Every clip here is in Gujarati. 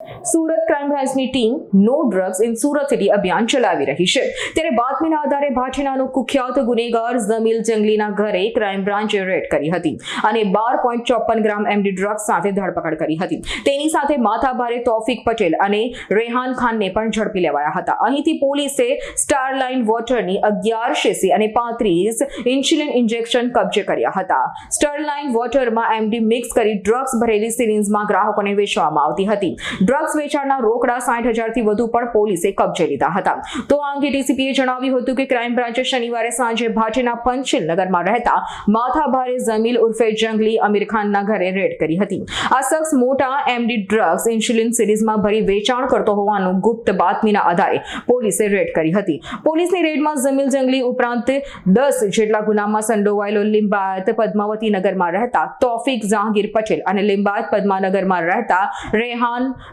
સુરત ક્રાઇમ બ્રાન્ચની team no drugs in Surat city અભિયાન ચલાવી રહી છે। ત્યારે બાતમીના આધારે ભાટીનાનો કુખ્યાત ગુનેગાર જમીલ જંગલીના ઘરે ક્રાઇમ બ્રાન્ચે રેડ કરી હતી અને 12.54 ગ્રામ એમડી ડ્રગ્સ સાથે ધરપકડ કરી હતી। તેની સાથે માથાભારે તૌફિક પટેલ અને રેહાન ખાનને પણ ઝડપી લેવાયા હતા। અહીંથી પોલીસે સ્ટારલાઇન વોટરની 11 શીશી અને 35 ઇન્સ્યુલિન ઇન્જેક્શન કબજે કર્યા હતા। સ્ટારલાઇન વોટરમાં એમડી મિક્સ કરી ડ્રગ્સ ભરેલી સિરિંજમાં ગ્રાહકોને વેચવામાં આવતી હતી। ડ્રગ્સ વેચાણના રોકડા 60,000 થી વધુ પણ પોલીસે કબજે લીધા હતા। તો આ અંગે ડીસીપીએ જણાવ્યું હતું કે ક્રાઇમ બ્રાન્ચે શનિવારે સાંજે ભાટીના પંચશીલ નગરમાં રહેતા માથાભારે જમીલ ઉર્ફે જંગલી અમીર ખાનના ઘરે રેડ કરી હતી। આ શખ્સ મોટા એમડી ડ્રગ્સ ઇન્સ્યુલિન સિરીઝમાં ભરી વેચાણ કરતો હોવાનું ગુપ્ત બાતમીના આધારે પોલીસે રેડ કરી હતી। પોલીસની રેડમાં જમીલ જંગલી ઉપરાંત 10 જેટલા ગુનામાં સંડોવાયેલો લિંબાયત પદ્માવતી નગરમાં રહેતા તૌફિક જહાંગીર પટેલ અને લિંબાયત પદ્માનગરમાં રહેતા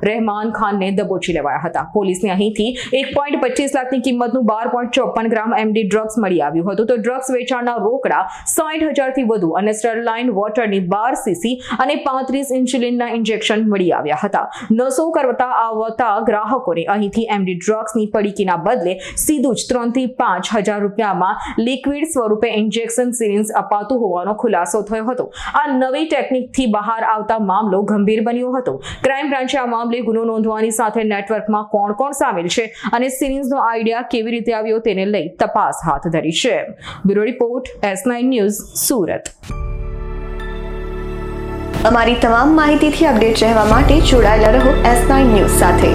રહેમાન ખાનને દબોચી લેવાયા હતા। પોલીસને અહીંથી 1.25 લાખની કિંમતનું 12.54 ગ્રામ એમડી ડ્રગ્સ મળી આવ્યું હતું। તો ડ્રગ્સ વેચાણના રોકડા 60,000 થી વધુ અને સ્ટરલાઇન વોટરની 12 સીસી અને 35 ઇન્સ્યુલિનના ઇન્જેક્શન મળી આવ્યા હતા। નશો કરતા આવતા ગ્રાહકોને અહીંથી એમડી ડ્રગ્સની પડીકીના બદલે સીધું જ 3 થી 5,000 રૂપિયામાં લિક્વિડ સ્વરૂપે ઇન્જેક્શન સિરિંજ અપાતું હોવાનો ખુલાસો થયો હતો। આ નવી ટેકનિકથી બહાર આવતા મામલો ગંભીર બન્યો હતો। ક્રાઇમ બ્રાન્ચે આ મામલે ગુનો નોંધવાની સાથે નેટવર્કમાં કોણ સામેલ છે અને સિરિંજનો આઈડિયા કેવી રીતે આવ્યો તેને લઈ તપાસ હાથ ધરી છે। Bureau report S9 news Surat. અમારી તમામ માહિતીથી અપડેટ રહેવા માટે જોડાયેલા રહો S9 ન્યૂઝ સાથે।